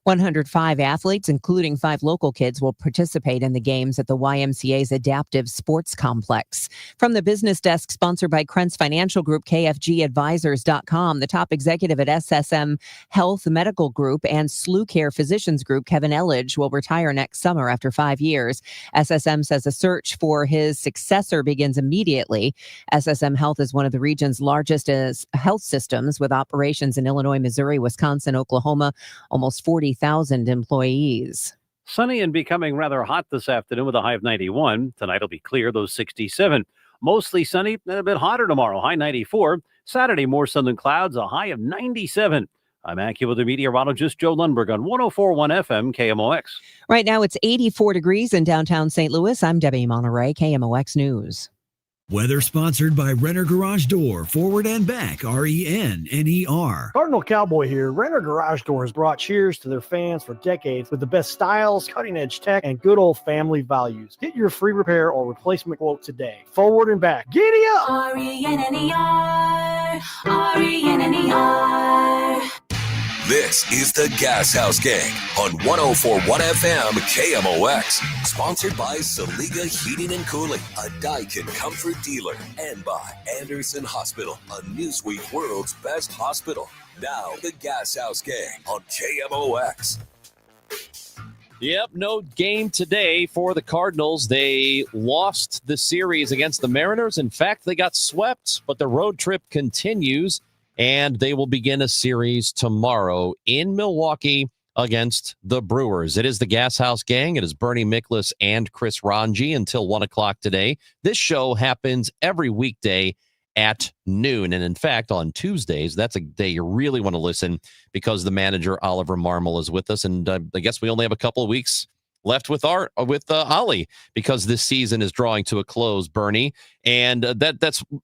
105 athletes, including 5 local kids, will participate in the games at the YMCA's Adaptive Sports Complex. From the business desk, sponsored by Krentz Financial Group, KFGadvisors.com, the top executive at SSM Health Medical Group and Slew Care Physicians Group, Kevin Elledge, will retire next summer after 5 years. SSM says a search for his successor begins immediately. SSM Health is one of the region's largest health systems, with operations in Illinois, Missouri, Wisconsin, Oklahoma, almost 40,000 employees. Sunny and becoming rather hot this afternoon with a high of 91. Tonight will be clear, though 67. Mostly sunny and a bit hotter tomorrow, high 94. Saturday, more sun than clouds, a high of 97. I'm AccuWeather meteorologist Joe Lundberg on 104.1 FM KMOX. Right now it's 84 degrees in downtown St. Louis. I'm Debbie Monterey, KMOX News. Weather sponsored by Renner Garage Door, forward and back, RENNER. Cardinal Cowboy here. Renner Garage Door has brought cheers to their fans for decades with the best styles, cutting-edge tech, and good old family values. Get your free repair or replacement quote today. Forward and back. Giddy up! RENNER, RENNER. This is the Gashouse Gang on 104.1 FM KMOX. Sponsored by Saliga Heating and Cooling, a Daikin comfort dealer. And by Anderson Hospital, a Newsweek World's Best Hospital. Now, the Gashouse Gang on KMOX. Yep, no game today for the Cardinals. They lost the series against the Mariners. In fact, they got swept, but the road trip continues. And they will begin a series tomorrow in Milwaukee against the Brewers. It is the Gashouse Gang. It is Bernie Miklas and Chris Ranji until 1 o'clock today. This show happens every weekday at noon. And in fact, on Tuesdays, that's a day you really want to listen because the manager, Oliver Marmol, is with us. And I guess we only have a couple of weeks left with Ollie because this season is drawing to a close, Bernie. And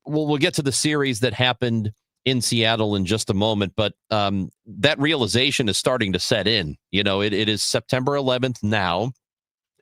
we'll get to the series that happened in Seattle in just a moment, but that realization is starting to set in. It is September 11th now,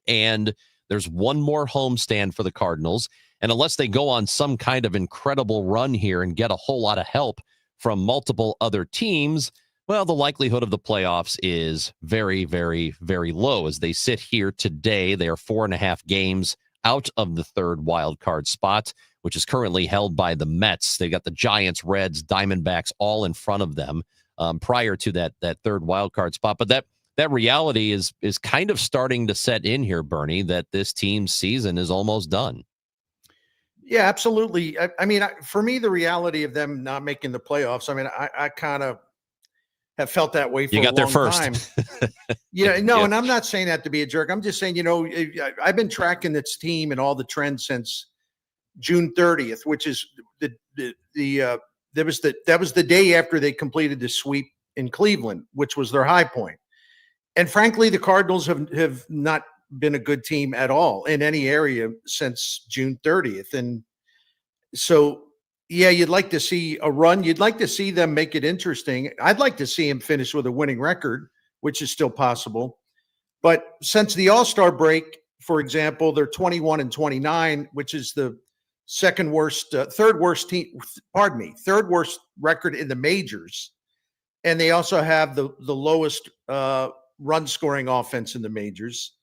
and there's one more homestand for the Cardinals. And unless they go on some kind of incredible run here and get a whole lot of help from multiple other teams, well, the likelihood of the playoffs is very, very, very low. As they sit here today, they are 4.5 games out of the third wild card spot, which is currently held by the Mets. They got the Giants, Reds, Diamondbacks all in front of them prior to that third wild card spot. But that reality is kind of starting to set in here, Bernie, that this team's season is almost done. Yeah, absolutely. I mean, for me, the reality of them not making the playoffs, I mean, I kind of have felt that way for a long time. You got there first. Yeah, no, and I'm not saying that to be a jerk. I'm just saying, I've been tracking this team and all the trends since June 30th, which is that was the day after they completed the sweep in Cleveland, which was their high point. And frankly, the Cardinals have not been a good team at all in any area since June 30th. And so, yeah, you'd like to see a run. You'd like to see them make it interesting. I'd like to see him finish with a winning record, which is still possible. But since the All-Star break, for example, they're 21-29, which is the third worst record in the majors. And they also have the lowest run scoring offense in the majors.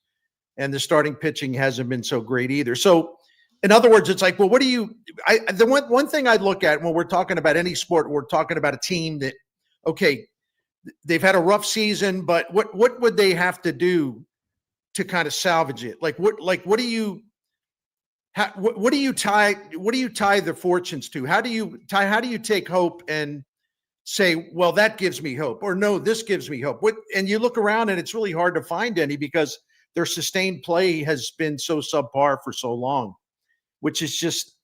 And the starting pitching hasn't been so great either. So in other words, it's like, well, the one thing I look at when we're talking about any sport, we're talking about a team that, okay, they've had a rough season, but what would they have to do to kind of salvage it? What do you tie their fortunes to? How do you take hope and say, well, that gives me hope, or no, this gives me hope? And you look around and it's really hard to find any because their sustained play has been so subpar for so long, which is just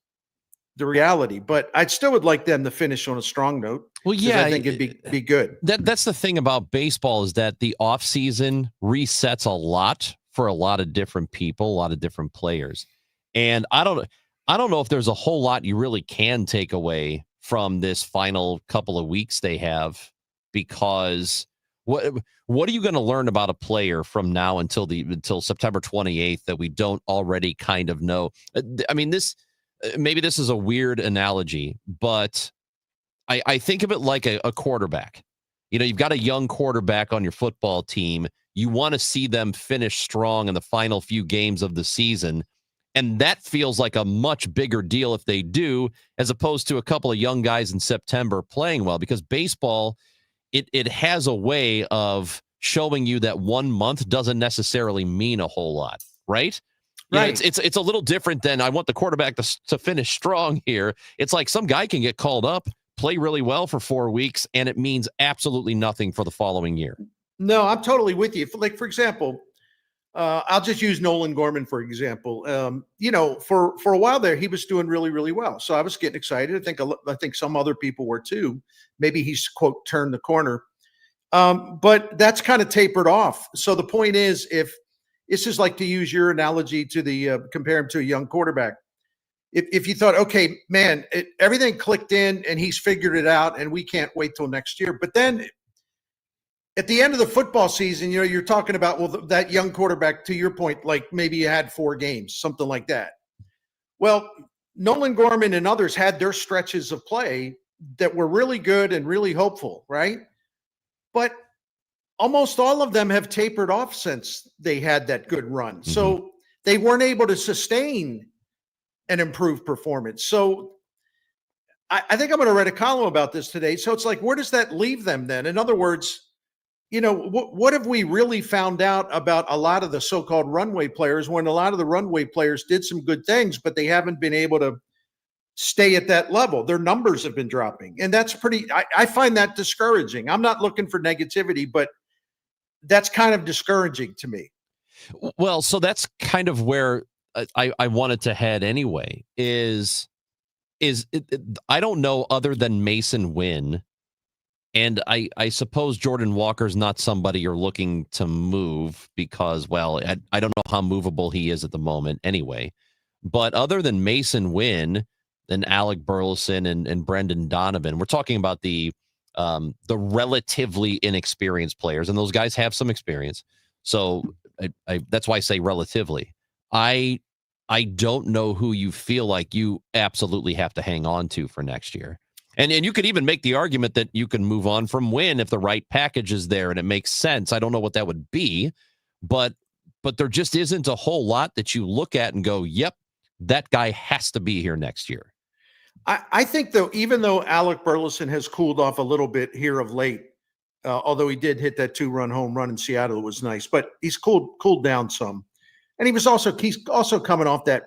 the reality. But I still would like them to finish on a strong note. Well, yeah, I think it'd be good. That's the thing about baseball is that the offseason resets a lot for a lot of different people, a lot of different players. And I don't know if there's a whole lot you really can take away from this final couple of weeks they have, because what are you going to learn about a player from now until September 28th that we don't already kind of know? I mean, maybe this is a weird analogy, but I think of it like a quarterback. You've got a young quarterback on your football team. You want to see them finish strong in the final few games of the season. And that feels like a much bigger deal if they do, as opposed to a couple of young guys in September playing well, because baseball, it has a way of showing you that 1 month doesn't necessarily mean a whole lot, right? Right. It's a little different than I want the quarterback to finish strong here. It's like some guy can get called up, play really well for 4 weeks, and it means absolutely nothing for the following year. No, I'm totally with you. Like, for example, I'll just use Nolan Gorman, for example. For a while there, he was doing really, really well. So I was getting excited. I think some other people were too. Maybe he's, quote, turned the corner. But that's kind of tapered off. So the point is, if this is like, to use your analogy to compare him to a young quarterback. If you thought, okay, man, everything clicked in and he's figured it out and we can't wait till next year. But then at the end of the football season, you're talking about, well, that young quarterback, to your point, like maybe you had 4 games, something like that. Well, Nolan Gorman and others had their stretches of play that were really good and really hopeful, right? But almost all of them have tapered off since they had that good run. Mm-hmm. So they weren't able to sustain an improved performance. So I think I'm going to write a column about this today. So it's like, where does that leave them then? In other words, what have we really found out about a lot of the so-called runway players, when a lot of the runway players did some good things, but they haven't been able to stay at that level? Their numbers have been dropping. And that's I find that discouraging. I'm not looking for negativity, but that's kind of discouraging to me. Well, so that's kind of where I wanted to head anyway, is I don't know, other than Mason Wynn, and I suppose Jordan Walker's not somebody you're looking to move because, well, I don't know how movable he is at the moment anyway. But other than Mason Wynn and Alec Burleson and Brendan Donovan, we're talking about the relatively inexperienced players, and those guys have some experience. So that's why I say relatively. I don't know who you feel like you absolutely have to hang on to for next year. And you could even make the argument that you can move on from Wynn if the right package is there and it makes sense. I don't know what that would be, but there just isn't a whole lot that you look at and go, yep, that guy has to be here next year. I think, though, even though Alec Burleson has cooled off a little bit here of late, although he did hit that 2-run home run in Seattle, it was nice, but he's cooled down some. And he's also coming off that,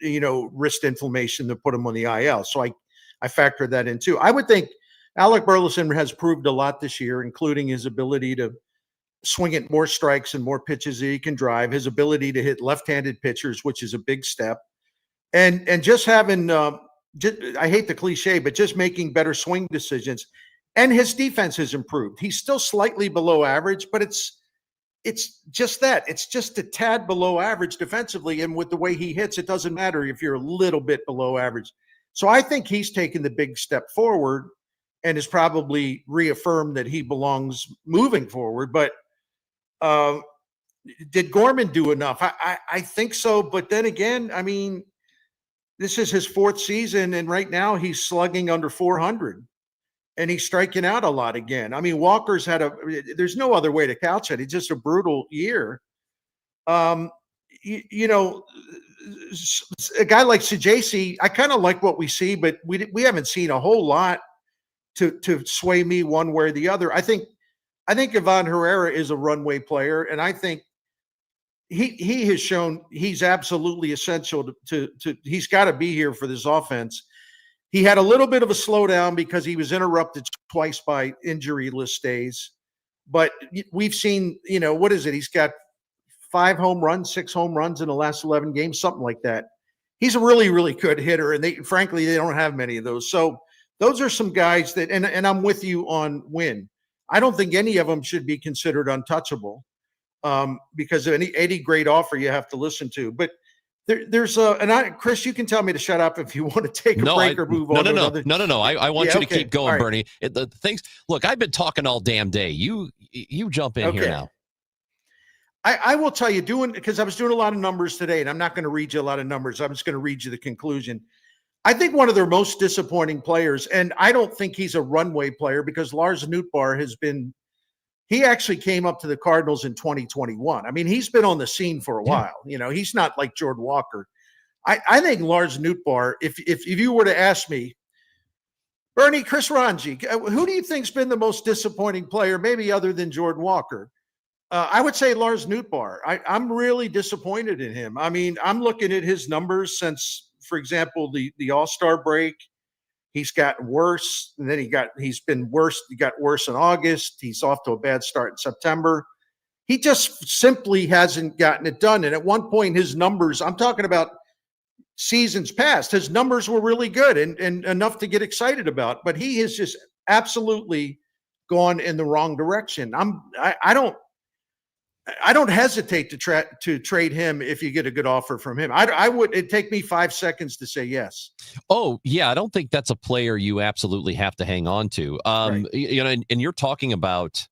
wrist inflammation that put him on the IL. So I factored that in too. I would think Alec Burleson has proved a lot this year, including his ability to swing at more strikes and more pitches that he can drive, his ability to hit left-handed pitchers, which is a big step. And just having, I hate the cliche, but just making better swing decisions. And his defense has improved. He's still slightly below average, but it's just that. It's just a tad below average defensively. And with the way he hits, it doesn't matter if you're a little bit below average. So I think he's taken the big step forward and has probably reaffirmed that he belongs moving forward. But did Gorman do enough? I think so. But then again, I mean, this is his 4th season, and right now he's slugging under 400. And he's striking out a lot again. I mean, Walker's there's no other way to couch it. It's just a brutal year. A guy like Sajasi, I kind of like what we see, but we haven't seen a whole lot to sway me one way or the other. I think Ivan Herrera is a runway player, and I think he has shown he's absolutely essential to he's got to be here for this offense. He had a little bit of a slowdown because he was interrupted twice by injury list days. But we've seen, what is it? He's got 6 home runs in the last 11 games, something like that. He's a really, really good hitter, and frankly, they don't have many of those. So those are some guys that, and I'm with you on Wynn. I don't think any of them should be considered untouchable because of any great offer you have to listen to. But Chris, you can tell me to shut up if you want to take a break or move on. No. I want you to keep going, right. Bernie. The things. Look, I've been talking all damn day. You jump in here now. I will tell you, because I was doing a lot of numbers today, and I'm not going to read you a lot of numbers. I'm just going to read you the conclusion. I think one of their most disappointing players, and I don't think he's a runway player because Lars Nootbaar he actually came up to the Cardinals in 2021. I mean, he's been on the scene for a while. You know, he's not like Jordan Walker. I think Lars Nootbaar, if you were to ask me, Bernie, Chris Ranji, who do you think's been the most disappointing player, maybe other than Jordan Walker? I would say Lars Nootbaar. I'm really disappointed in him. I mean, I'm looking at his numbers since, for example, the All-Star break. He's gotten worse, and then he's been worse. He got worse in August. He's off to a bad start in September. He just simply hasn't gotten it done. And at one point, his numbers, I'm talking about seasons past, his numbers were really good and enough to get excited about. But he has just absolutely gone in the wrong direction. I don't hesitate to trade him if you get a good offer from him. It'd take me 5 seconds to say yes. Oh, yeah. I don't think that's a player you absolutely have to hang on to. Right. You know, and you're talking about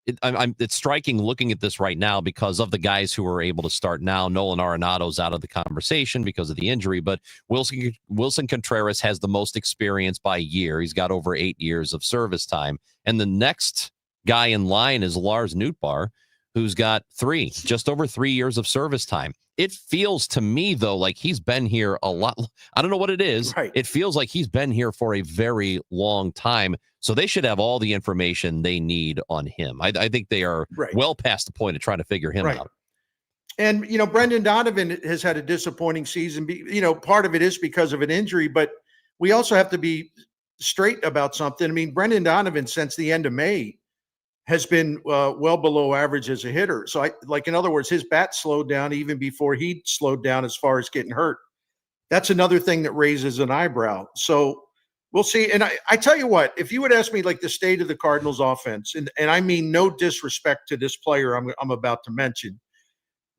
it's striking looking at this right now because of the guys who are able to start now. Nolan Arenado's out of the conversation because of the injury, but Wilson Contreras has the most experience by year. He's got over 8 years of service time. And the next guy in line is Lars Nootbaar, who's got just over 3 years of service time. It feels to me, though, like he's been here a lot. I don't know what it is. Right. It feels like he's been here for a very long time. So they should have all the information they need on him. I think they are well past the point of trying to figure him out. And, you know, Brendan Donovan has had a disappointing season. You know, part of it is because of an injury, but we also have to be straight about something. I mean, Brendan Donovan, since the end of May, has been well below average as a hitter. So, in other words, his bat slowed down even before he slowed down as far as getting hurt. That's another thing that raises an eyebrow. So we'll see. And I tell you what, if you would ask me like the state of the Cardinals offense, and I mean no disrespect to this player I'm about to mention,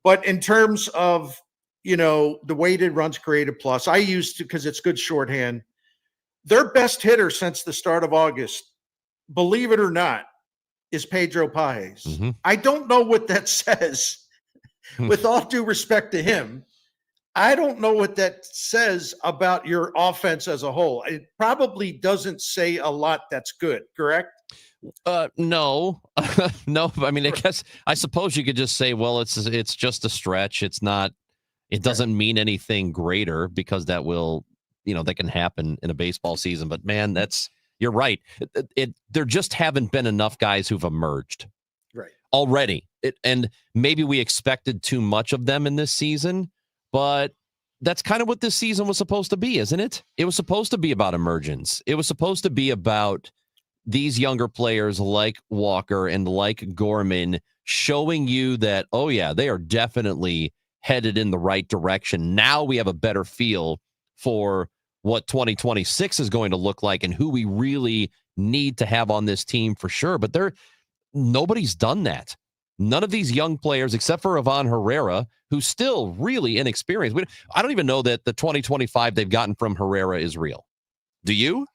but in terms of, you know, the weighted runs created plus, I used to, because it's good shorthand, their best hitter since the start of August, believe it or not, is Pedro Pages. Mm-hmm. I don't know what that says. With all due respect to him, I don't know what that says about your offense as a whole. It probably doesn't say a lot that's good, correct? No. No. I mean, I suppose you could just say, well, it's just a stretch. It doesn't mean anything greater because that can happen in a baseball season. But man, you're right. There just haven't been enough guys who've emerged already. And maybe we expected too much of them in this season, but that's kind of what this season was supposed to be, isn't it? It was supposed to be about emergence. It was supposed to be about these younger players like Walker and like Gorman showing you that, oh yeah, they are definitely headed in the right direction. Now we have a better feel for what 2026 is going to look like and who we really need to have on this team for sure. But nobody's done that. None of these young players, except for Ivan Herrera, who's still really inexperienced. I don't even know that the 2025 they've gotten from Herrera is real. Do you?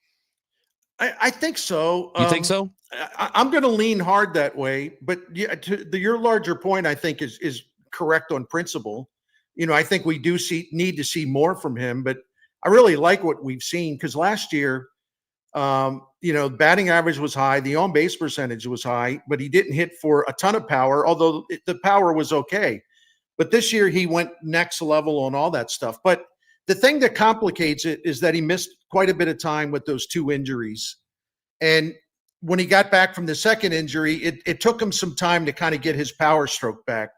I think so. You think so? I'm going to lean hard that way. But yeah, your larger point, I think, is correct on principle. You know, I think we do need to see more from him, but I really like what we've seen because last year, batting average was high. The on-base percentage was high, but he didn't hit for a ton of power, although the power was okay. But this year he went next level on all that stuff. But the thing that complicates it is that he missed quite a bit of time with those 2 injuries. And when he got back from the second injury, it took him some time to kind of get his power stroke back.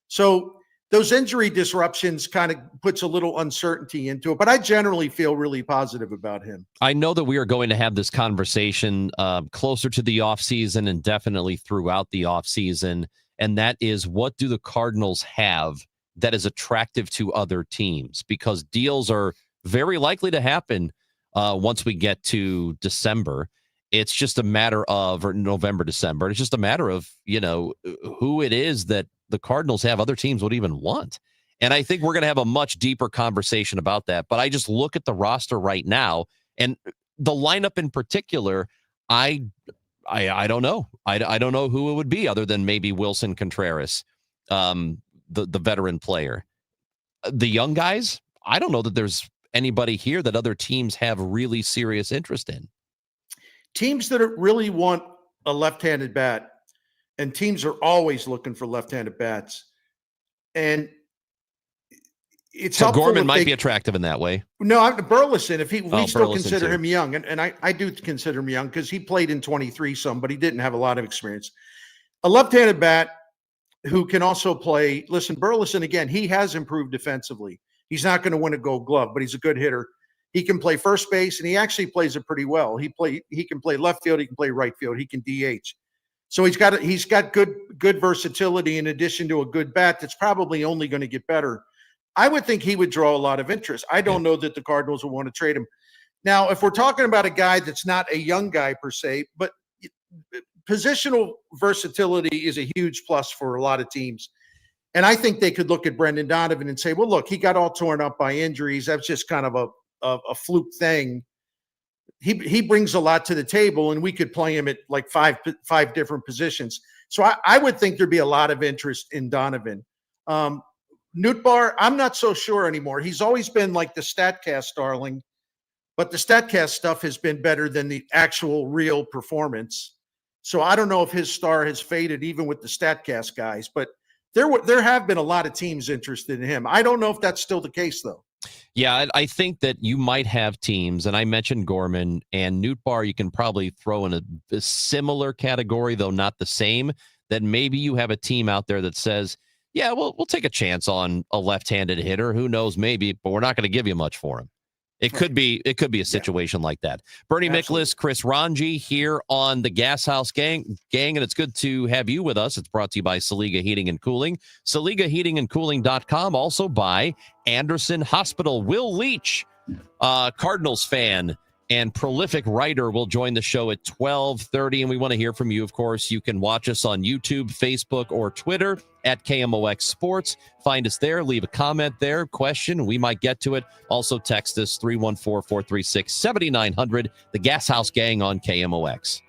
So those injury disruptions kind of puts a little uncertainty into it, but I generally feel really positive about him. I know that we are going to have this conversation closer to the offseason and definitely throughout the offseason, and that is, what do the Cardinals have that is attractive to other teams? Because deals are very likely to happen once we get to December. It's just a matter of, or November, December. It's just a matter of, who it is that the Cardinals have other teams would even want. And I think we're going to have a much deeper conversation about that. But I just look at the roster right now and the lineup in particular. I don't know. I don't know who it would be other than maybe Wilson Contreras, the veteran player. The young guys, I don't know that there's anybody here that other teams have really serious interest in? Teams that really want a left-handed bat, and teams are always looking for left-handed bats. And it's so Gorman might be attractive in that way. No, Burleson, we still Burleson consider too. him young, and I do consider him young because he played in 23 some, but he didn't have a lot of experience. A left-handed bat who can also play. Listen, Burleson, again, he has improved defensively. He's not going to win a Gold Glove, but he's a good hitter. He can play first base, and he actually plays it pretty well. He can play left field. He can play right field. He can DH. So he's got good versatility in addition to a good bat that's probably only going to get better. I would think he would draw a lot of interest. I don't know that the Cardinals will want to trade him. Now, if we're talking about a guy that's not a young guy per se, but positional versatility is a huge plus for a lot of teams. And I think they could look at Brendan Donovan and say, well, look, he got all torn up by injuries. That's just kind of a fluke thing. He brings a lot to the table, and we could play him at like five different positions. So I would think there'd be a lot of interest in Donovan. Nootbaar, I'm not so sure anymore. He's always been like the StatCast darling, but the StatCast stuff has been better than the actual real performance. So I don't know if his star has faded even with the StatCast guys, but there have been a lot of teams interested in him. I don't know if that's still the case, though. Yeah, I think that you might have teams, and I mentioned Gorman and Nootbaar. You can probably throw in a similar category, though not the same, that maybe you have a team out there that says, yeah, we'll take a chance on a left-handed hitter. Who knows, maybe, but we're not going to give you much for him. It could be a situation like that. Bernie Miklasz, Chris Ranji here on the Gashouse Gang, and it's good to have you with us. It's brought to you by Saliga Heating and Cooling, SaligaHeatingandCooling.com, also by Anderson Hospital. Will Leach, Cardinals fan and prolific writer, will join the show at 12:30, and we want to hear from you. Of course, you can watch us on YouTube, Facebook, or Twitter at KMOX Sports. Find us there. Leave a comment there, question. We might get to it. Also text us 314-436-7900. The Gashouse Gang on KMOX.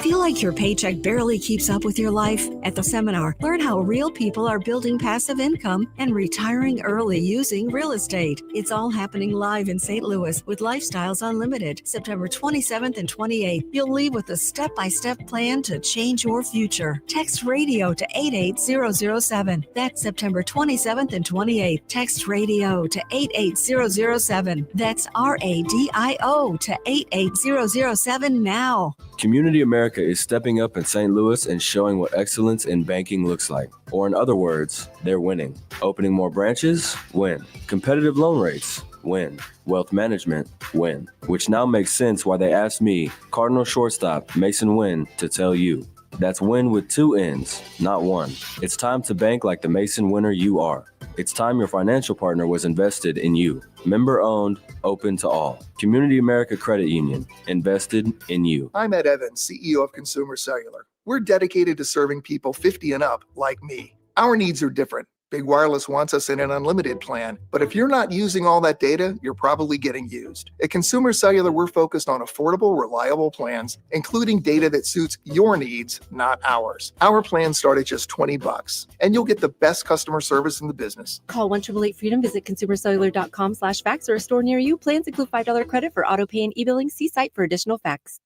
Feel like your paycheck barely keeps up with your life? At the seminar, learn how real people are building passive income and retiring early using real estate. It's all happening live in St. Louis with Lifestyles Unlimited, September 27th and 28th. You'll leave with a step-by-step plan to change your future. Text radio to 88007. That's September 27th and 28th. Text radio to 88007. That's RADIO to 88007 now. Community America is stepping up in St. Louis and showing what excellence in banking looks like. Or in other words, they're winning. Opening more branches? Win. Competitive loan rates? Win. Wealth management? Win. Which now makes sense why they asked me, Cardinal shortstop Mason Wynn, to tell you. That's win with two N's, not one. It's time to bank like the Mason winner you are. It's time your financial partner was invested in you. Member owned, open to all. Community America Credit Union, invested in you. I'm Ed Evans, CEO of Consumer Cellular. We're dedicated to serving people 50 and up like me. Our needs are different. Big Wireless wants us in an unlimited plan, but if you're not using all that data, you're probably getting used. At Consumer Cellular, we're focused on affordable, reliable plans, including data that suits your needs, not ours. Our plans start at just $20, and you'll get the best customer service in the business. Call 1-888-FREEDOM, visit consumercellular.com/facts or a store near you. Plans include $5 credit for auto pay and e-billing. See site for additional facts.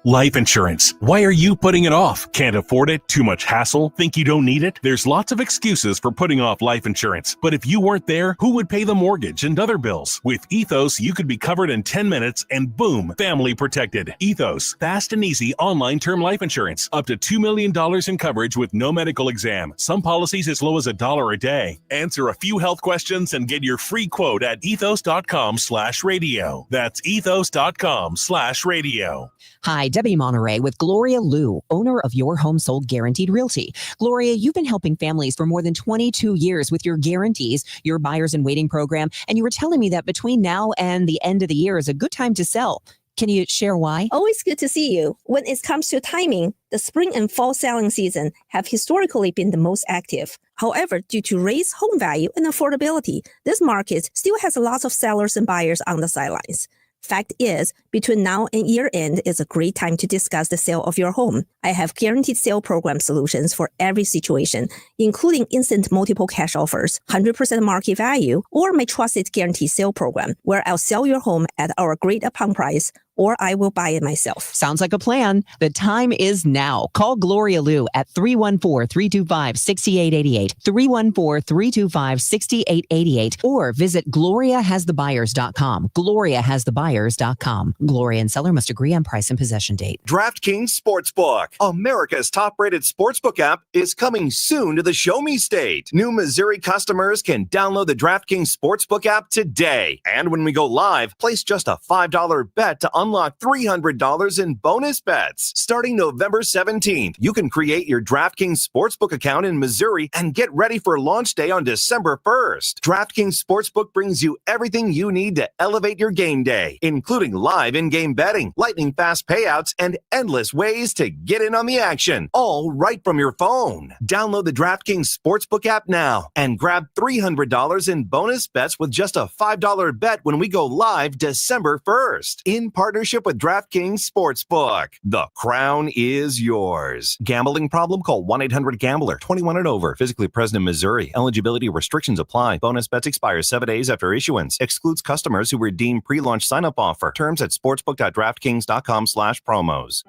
Life insurance. Why are you putting it off? Can't afford it? Too much hassle? Think you don't need it? There's lots of excuses for putting off life insurance. But if you weren't there, who would pay the mortgage and other bills? With Ethos, you could be covered in 10 minutes and boom, family protected. Ethos, fast and easy online term life insurance. Up to $2 million in coverage with no medical exam. Some policies as low as $1 a day. Answer a few health questions and get your free quote at ethos.com/radio. That's ethos.com/radio. Hi, Debbie Monterey with Gloria Liu, owner of Your Home Sold Guaranteed Realty. Gloria, you've been helping families for more than 22 years with your guarantees, your buyers and waiting program, and you were telling me that between now and the end of the year is a good time to sell. Can you share why? Always good to see you. When it comes to timing, the spring and fall selling season have historically been the most active. However, due to raised home value and affordability, this market still has a lot of sellers and buyers on the sidelines. Fact is, between now and year end is a great time to discuss the sale of your home. I have guaranteed sale program solutions for every situation, including instant multiple cash offers, 100% market value, or my trusted guarantee sale program, where I'll sell your home at our agreed upon price, or I will buy it myself. Sounds like a plan. The time is now. Call Gloria Liu at 314-325-6888, 314-325-6888, or visit GloriaHasTheBuyers.com, GloriaHasTheBuyers.com. Gloria and seller must agree on price and possession date. DraftKings Sportsbook, America's top-rated sportsbook app, is coming soon to the Show Me State. New Missouri customers can download the DraftKings Sportsbook app today. And when we go live, place just a $5 bet to unlock $300 in bonus bets. Starting November 17th, you can create your DraftKings Sportsbook account in Missouri and get ready for launch day on December 1st. DraftKings Sportsbook brings you everything you need to elevate your game day, including live in-game betting, lightning fast payouts, and endless ways to get in on the action, all right from your phone. Download the DraftKings Sportsbook app now and grab $300 in bonus bets with just a $5 bet when we go live December 1st. In partnership with DraftKings Sportsbook. The crown is yours. Gambling problem? Call 1-800-GAMBLER. 21 and over. Physically present in Missouri. Eligibility restrictions apply. Bonus bets expire 7 days after issuance. Excludes customers who redeem pre-launch sign-up offer. Terms at sportsbook.draftkings.com/promos.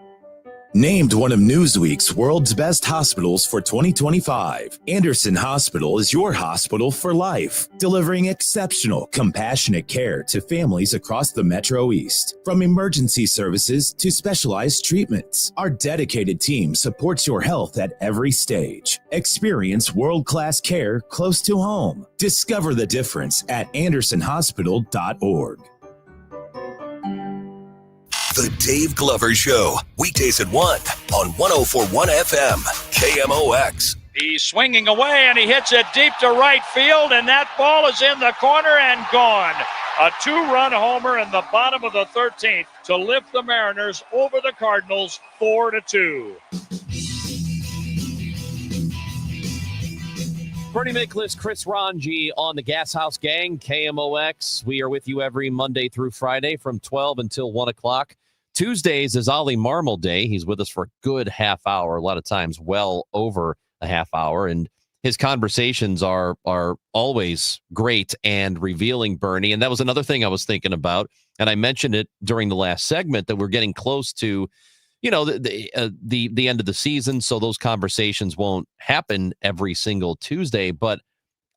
Named one of Newsweek's world's best hospitals for 2025, Anderson Hospital is your hospital for life, delivering exceptional, compassionate care to families across the Metro East. From emergency services to specialized treatments, our dedicated team supports your health at every stage. Experience world-class care close to home. Discover the difference at andersonhospital.org. The Dave Glover Show, weekdays at 1 on 104.1 FM, KMOX. He's swinging away, and he hits it deep to right field, and that ball is in the corner and gone. A two-run homer in the bottom of the 13th to lift the Mariners over the Cardinals 4-2. Bernie Miklasz, Chris Ranji on the Gashouse Gang, KMOX. We are with you every Monday through Friday from 12 until 1 o'clock. Tuesdays is Ollie Marmol Day. He's with us for a good half hour, a lot of times well over a half hour. And his conversations are always great and revealing, Bernie. And that was another thing I was thinking about. And I mentioned it during the last segment that we're getting close to, you know, the end of the season. So those conversations won't happen every single Tuesday. But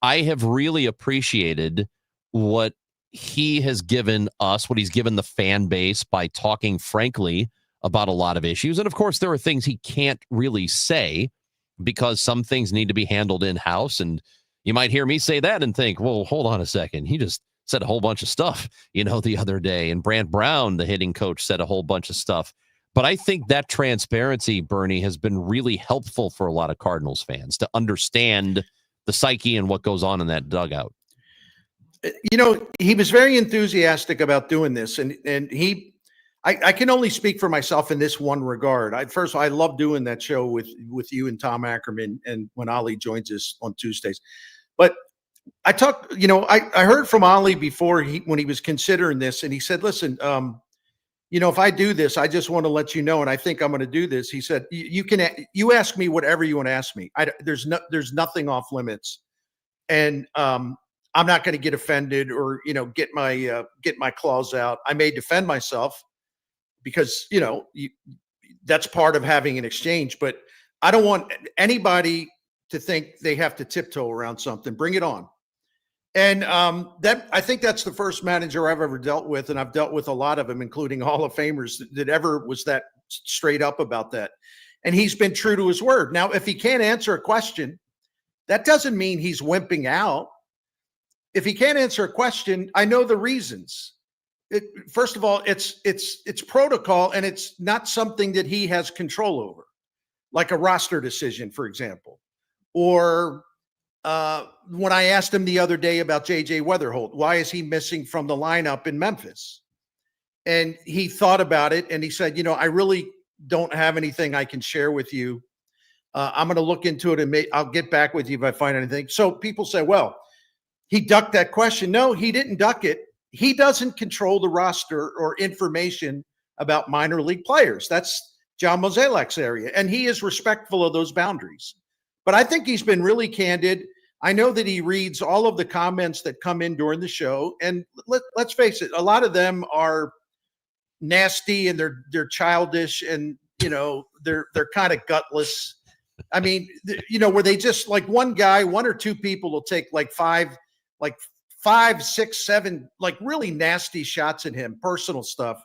I have really appreciated what he has given us, what he's given the fan base by talking frankly about a lot of issues. And of course, there are things he can't really say because some things need to be handled in-house. And you might hear me say that and think, well, hold on a second. He just said a whole bunch of stuff, you know, the other day. And Brant Brown, the hitting coach, said a whole bunch of stuff. But I think that transparency, Bernie, has been really helpful for a lot of Cardinals fans to understand the psyche and what goes on in that dugout. You know, he was very enthusiastic about doing this, and I can only speak for myself in this one regard. First of all, I love doing that show with you and Tom Ackerman, and when Ollie joins us on Tuesdays. But I talked, you know, I heard from Ollie before when he was considering this, and he said, listen, you know, if I do this, I just want to let you know, and I think I'm going to do this. He said, you ask me whatever you want to ask me. There's nothing off limits, and I'm not going to get offended or, you know, get my claws out. I may defend myself because, you know, that's part of having an exchange, but I don't want anybody to think they have to tiptoe around something. Bring it on. And I think that's the first manager I've ever dealt with, and I've dealt with a lot of them, including Hall of Famers, that ever was that straight up about that. And he's been true to his word. Now, if he can't answer a question, that doesn't mean he's wimping out. If he can't answer a question, I know the reasons. First of all, it's protocol, and it's not something that he has control over, like a roster decision, for example. Or when I asked him the other day about J.J. Weatherholt, why is he missing from the lineup in Memphis? And he thought about it, and he said, you know, I really don't have anything I can share with you. I'm going to look into it, and I'll get back with you if I find anything. So people say, well, he ducked that question. No, he didn't duck it. he doesn't control the roster or information about minor league players. That's John Mozeliak's area, and he is respectful of those boundaries. But I think he's been really candid. I know that he reads all of the comments that come in during the show, and let's face it, a lot of them are nasty and they're childish, and they're kind of gutless. I mean, where they just like one or two people will take like five, 6, 7, like really nasty shots at him, personal stuff.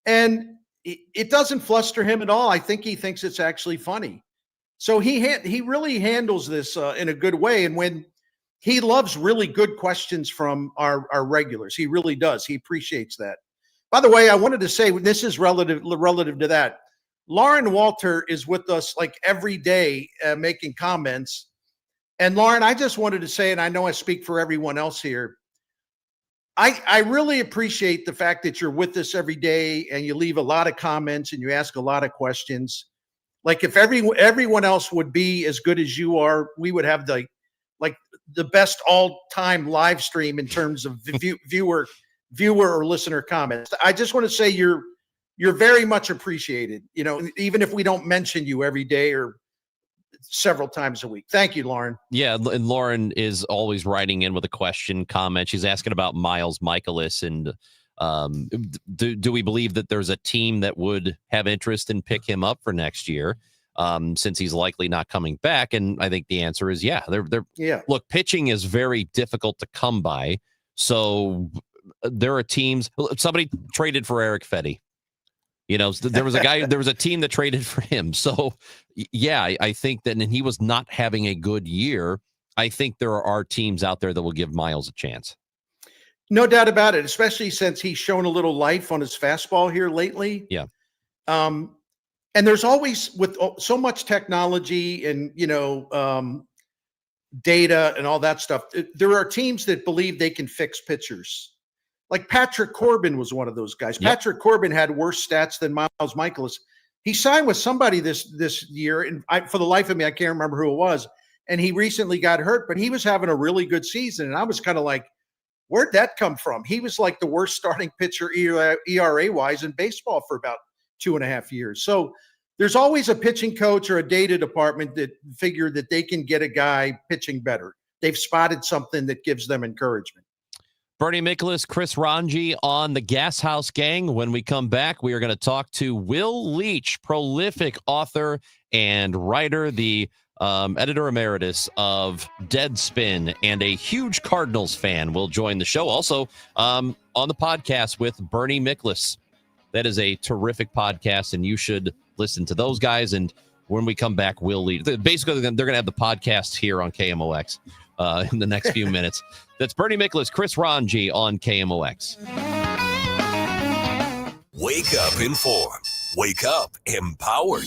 And it doesn't fluster him at all. I think he thinks it's actually funny. So he really handles this in a good way. And when he loves really good questions from our regulars, he really does. He appreciates that. By the way, I wanted to say, this is relative to that. Lauren Walter is with us like every day making comments. And Lauren, I just wanted to say, and I know I speak for everyone else here, I really appreciate the fact that you're with us every day and you leave a lot of comments and you ask a lot of questions. Like if everyone else would be as good as you are, we would have the best all-time live stream in terms of viewer or listener comments. I just want to say you're very much appreciated, even if we don't mention you every day or several times a week. Thank you, Lauren. Yeah, and Lauren is always writing in with a question, comment. She's asking about Miles Michaelis, and do we believe that there's a team that would have interest in pick him up for next year, since he's likely not coming back? And I think the answer is yeah. Yeah. Look, pitching is very difficult to come by, so there are teams. Somebody traded for Eric Fetty. There was a team that traded for him. So, yeah, I think that, and he was not having a good year. I think there are teams out there that will give Miles a chance. No doubt about it, especially since he's shown a little life on his fastball here lately. Yeah. And there's always, with so much technology and, data and all that stuff, there are teams that believe they can fix pitchers. Like Patrick Corbin was one of those guys. Yep. Patrick Corbin had worse stats than Miles Michaelis. He signed with somebody this year, and for the life of me, I can't remember who it was. And he recently got hurt, but he was having a really good season. And I was kind of like, where'd that come from? He was like the worst starting pitcher ERA-wise in baseball for about 2.5 years. So there's always a pitching coach or a data department that figure that they can get a guy pitching better. They've spotted something that gives them encouragement. Bernie Miklasz, Chris Ranji on the Gashouse Gang. When we come back, we are going to talk to Will Leach, prolific author and writer, the editor emeritus of Deadspin, and a huge Cardinals fan will join the show. Also on the podcast with Bernie Miklasz. That is a terrific podcast, and you should listen to those guys. And when we come back, Will Leach. Basically, they're going to have the podcast here on KMOX. In the next few minutes. That's Bernie Miklasz, Chris Ranji on KMOX. Wake up informed. Wake up empowered.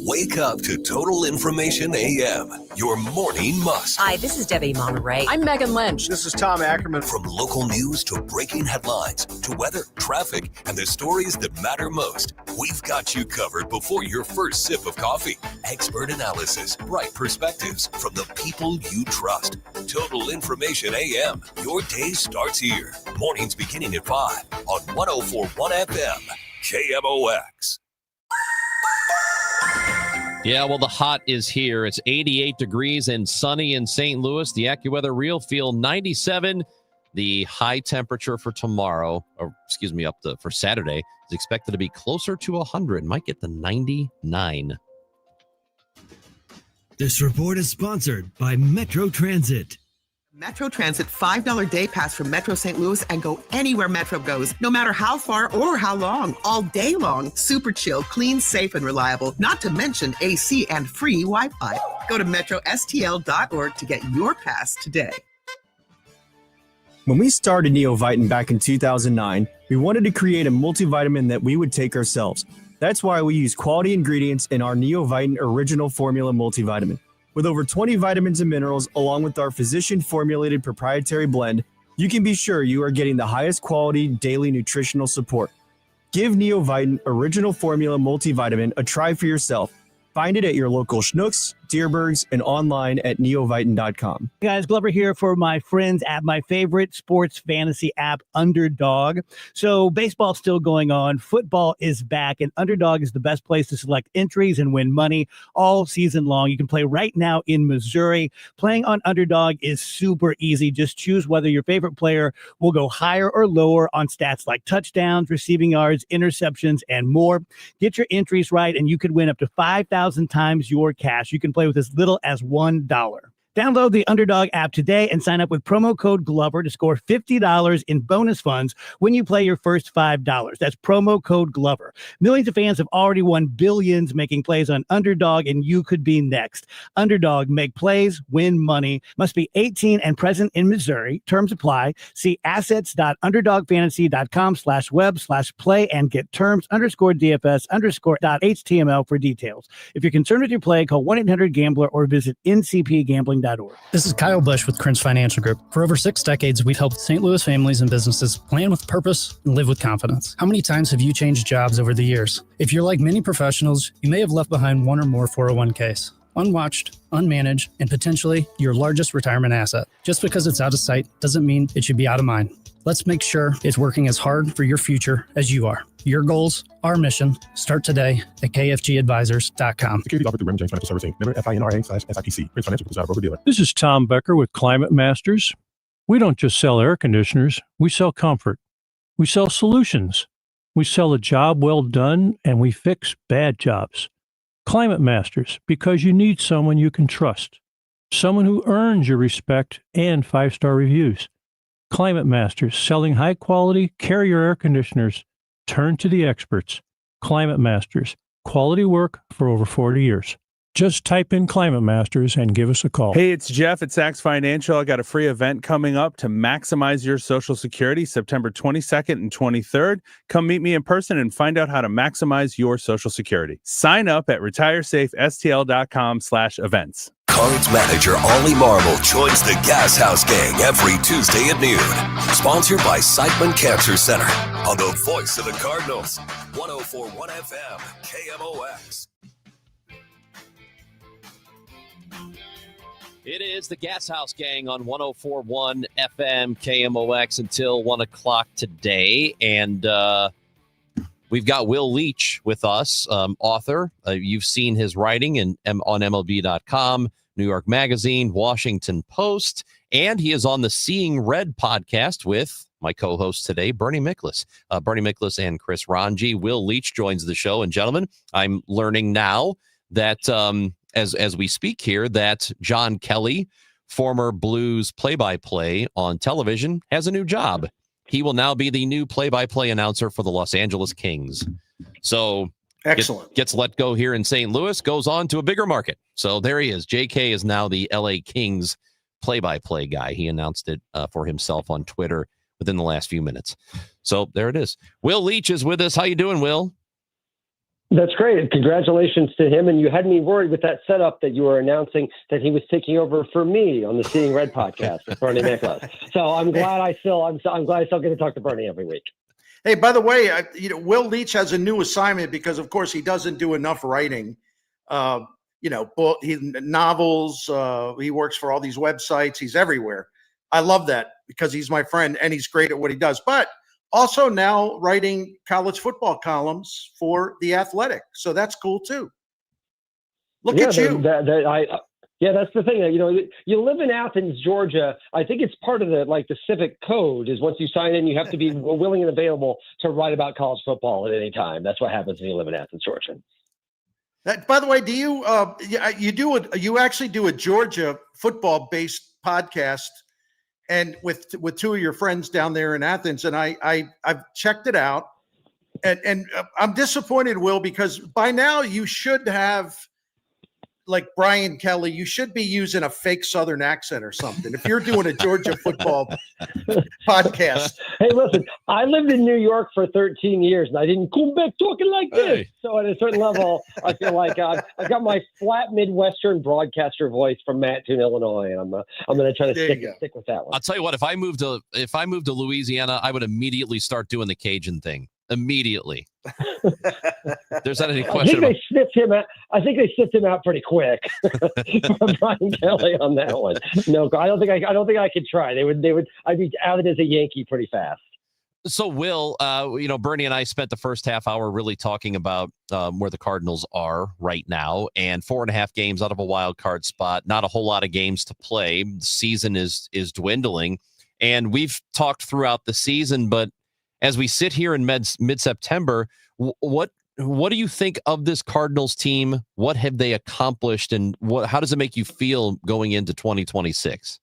Wake up to Total Information AM, your morning must. Hi, this is Debbie Monterey. I'm Megan Lynch. This is Tom Ackerman. From local news to breaking headlines to weather, traffic, and the stories that matter most, we've got you covered before your first sip of coffee. Expert analysis, bright perspectives from the people you trust. Total Information AM, your day starts here. Mornings beginning at 5 on 104.1 FM, KMOX. Yeah, well, the hot is here. It's 88 degrees and sunny in St. Louis. The AccuWeather Real Feel 97. The high temperature for tomorrow, for Saturday, is expected to be closer to 100. Might get to 99. This report is sponsored by Metro Transit. Metro Transit $5 day pass from Metro St. Louis and go anywhere Metro goes, no matter how far or how long, all day long. Super chill, clean, safe, and reliable, not to mention AC and free Wi-Fi. Go to metrostl.org to get your pass today. When we started Neovitin back in 2009, we wanted to create a multivitamin that we would take ourselves. That's why we use quality ingredients in our Neovitin Original Formula multivitamin. With over 20 vitamins and minerals, along with our physician-formulated proprietary blend, you can be sure you are getting the highest quality daily nutritional support. Give Neovitin Original Formula Multivitamin a try for yourself. Find it at your local Schnucks, Deerbergs, and online at neovitan.com. Hey guys, Glover here for my friends at my favorite sports fantasy app, Underdog. So baseball's still going on. Football is back, and Underdog is the best place to select entries and win money all season long. You can play right now in Missouri. Playing on Underdog is super easy. Just choose whether your favorite player will go higher or lower on stats like touchdowns, receiving yards, interceptions, and more. Get your entries right, and you could win up to 5,000 times your cash. You can play with as little as $1. Download the Underdog app today and sign up with promo code Glover to score $50 in bonus funds when you play your first $5. That's promo code Glover. Millions of fans have already won billions making plays on Underdog, and you could be next. Underdog, make plays, win money. Must be 18 and present in Missouri. Terms apply. See assets.underdogfantasy.com/web/play and get terms _DFS_.html for details. If you're concerned with your play, call 1-800-GAMBLER or visit ncpgambling.org. This is Kyle Bush with Krentz Financial Group. For over 6 decades, we've helped St. Louis families and businesses plan with purpose and live with confidence. How many times have you changed jobs over the years? If you're like many professionals, you may have left behind one or more 401ks. Unwatched, unmanaged, and potentially your largest retirement asset. Just because it's out of sight doesn't mean it should be out of mind. Let's make sure it's working as hard for your future as you are. Your goals, our mission, start today at kfgadvisors.com. Securities offered through Raymond James Financial Services. Member FINRA/SIPC. Krentz Financial is not a broker-dealer. This is Tom Becker with Climate Masters. We don't just sell air conditioners. We sell comfort. We sell solutions. We sell a job well done, and we fix bad jobs. Climate Masters, because you need someone you can trust. Someone who earns your respect and 5-star reviews. Climate Masters, selling high-quality Carrier air conditioners. Turn to the experts. Climate Masters, quality work for over 40 years. Just type in Climate Masters and give us a call. Hey, it's Jeff at Saks Financial. I got a free event coming up to maximize your Social Security, September 22nd and 23rd. Come meet me in person and find out how to maximize your Social Security. Sign up at retiresafestl.com/events. Cards manager Ollie Marble joins the Gashouse Gang every Tuesday at noon. Sponsored by Siteman Cancer Center on the voice of the Cardinals. 104.1 FM, KMOX. It is the Gashouse Gang on 104.1 FM KMOX until 1 o'clock today. And we've got Will Leach with us, author. You've seen his writing on MLB.com, New York Magazine, Washington Post, and he is on the Seeing Red podcast with my co-host today, Bernie Miklasz. Bernie Miklasz and Chris Ranji. Will Leach joins the show. And gentlemen, I'm learning now that as we speak here, that John Kelly, former Blues play-by-play on television, has a new job. He will now be the new play-by-play announcer for the Los Angeles Kings. So excellent. Gets let go here in St. Louis, goes on to a bigger market. So there he is. JK is now the LA Kings play-by-play guy. He announced it for himself on Twitter within the last few minutes. So there it is. Will Leach is with us. How you doing, Will? That's great. Congratulations to him. And you had me worried with that setup that you were announcing that he was taking over for me on the Seeing Red podcast with Bernie Miklasz. So I'm glad I still get to talk to Bernie every week. Hey, by the way, Will Leach has a new assignment because, of course, he doesn't do enough writing. Novels. He works for all these websites. He's everywhere. I love that because he's my friend and he's great at what he does. But also now writing college football columns for The Athletic. So that's cool too. Look at you. That's the thing. You live in Athens, Georgia. I think it's part of the civic code is once you sign in, you have to be willing and available to write about college football at any time. That's what happens when you live in Athens, Georgia. By the way, do you actually do a Georgia football based podcast? And with two of your friends down there in Athens, and I've checked it out, and I'm disappointed, Will, because by now you should have, like Brian Kelly, you should be using a fake Southern accent or something if you're doing a Georgia football podcast. Hey, listen, I lived in New York for 13 years, and I didn't come back talking like this. So at a certain level, I feel like I've got my flat Midwestern broadcaster voice from Mattoon, Illinois, and I'm going to try to stick with that one. I'll tell you what, if I moved to Louisiana, I would immediately start doing the Cajun thing. immediately. There's not any question. I think they sniffed him out pretty quick from Brian Kelly on that one. No, I don't think I could try. I'd be outed as a Yankee pretty fast. So, Will, Bernie and I spent the first half hour really talking about where the Cardinals are right now, and 4.5 games out of a wild card spot. Not a whole lot of games to play. The season is dwindling, and we've talked throughout the season. But as we sit here in mid-September, what do you think of this Cardinals team? What have they accomplished, and how does it make you feel going into 2026?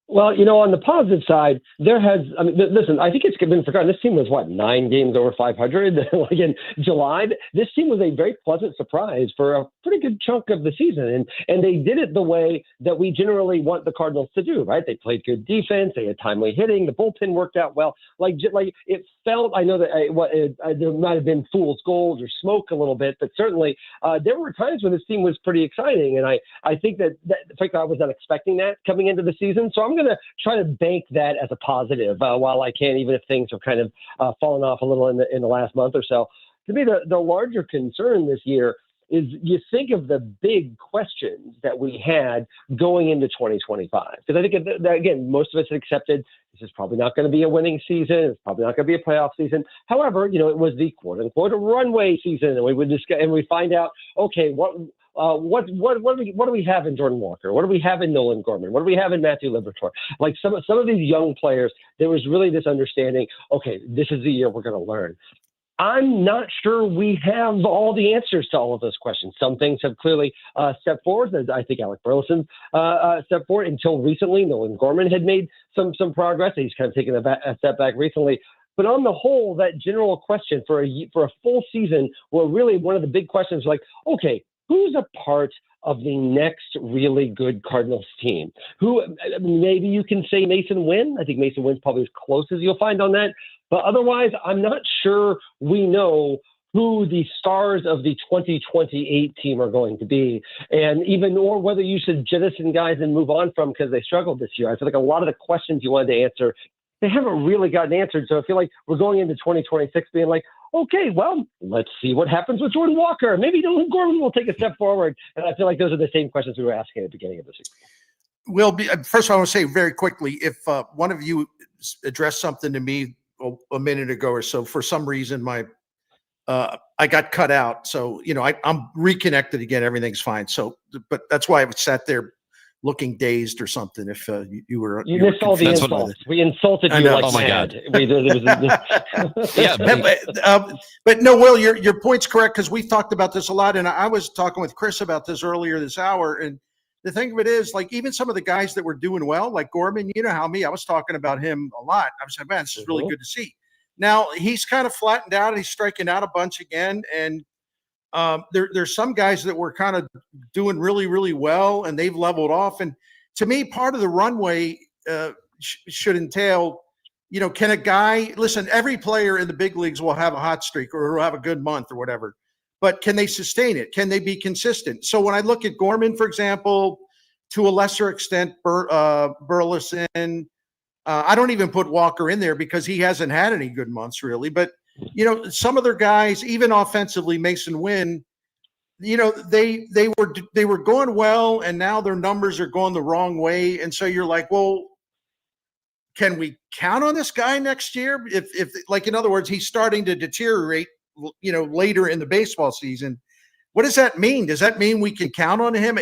Well, on the positive side, listen, I think it's been forgotten. This team was 9 games over 500 like in July. This team was a very pleasant surprise for a pretty good chunk of the season. And they did it the way that we generally want the Cardinals to do, right? They played good defense. They had timely hitting. The bullpen worked out well. Like it felt, I know that there might have been fool's gold or smoke a little bit, but certainly there were times when this team was pretty exciting. And I think that frankly, I was not expecting that coming into the season. So I'm going to try to bank that as a positive while I can, even if things have kind of fallen off a little in the last month or so. To me, the larger concern this year is you think of the big questions that we had going into 2025. Because I think, that, again, most of us had accepted this is probably not going to be a winning season. It's probably not going to be a playoff season. However, it was the quote unquote a runway season, and we would discuss and we find out, okay, what do we have in Jordan Walker? What do we have in Nolan Gorman? What do we have in Matthew Liberatore? Like some of these young players, there was really this understanding, okay, this is the year we're going to learn. I'm not sure we have all the answers to all of those questions. Some things have clearly stepped forward. As I think Alec Burleson stepped forward. Until recently, Nolan Gorman had made some progress. He's kind of taken a step back recently. But on the whole, that general question for a full season, where really one of the big questions like, okay, who's a part of the next really good Cardinals team? Maybe you can say Mason Wynn. I think Mason Wynn's probably as close as you'll find on that. But otherwise, I'm not sure we know who the stars of the 2028 team are going to be, or whether you should jettison guys and move on from because they struggled this year. I feel like a lot of the questions you wanted to answer, they haven't really gotten answered. So I feel like we're going into 2026 being like, okay, well, let's see what happens with Jordan Walker. Maybe Nolan Gorman will take a step forward. And I feel like those are the same questions we were asking at the beginning of the season. Well, first of all, I want to say very quickly, if one of you addressed something to me a minute ago or so, for some reason, I got cut out. So, I'm reconnected again. Everything's fine. So, but that's why I sat there looking dazed or something. If you were, you missed all the insults. We insulted you like oh my mad. God. Yeah, but no, Will, your point's correct, because we've talked about this a lot, and I was talking with Chris about this earlier this hour. And the thing of it is, like, even some of the guys that were doing well, like Gorman, I was talking about him a lot. I was like, man, this is really good to see. Now he's kind of flattened out, and he's striking out a bunch again, and there's some guys that were kind of doing really, really well, and they've leveled off. And to me, part of the runway should entail, can a guy listen? Every player in the big leagues will have a hot streak or will have a good month or whatever, but can they sustain it? Can they be consistent? So when I look at Gorman, for example, to a lesser extent, Burleson, I don't even put Walker in there because he hasn't had any good months really, but some other guys, even offensively, Mason Wynn, they were going well, and now their numbers are going the wrong way. And so you're like, well, can we count on this guy next year? If like, in other words, he's starting to deteriorate, later in the baseball season. What does that mean? Does that mean we can count on him?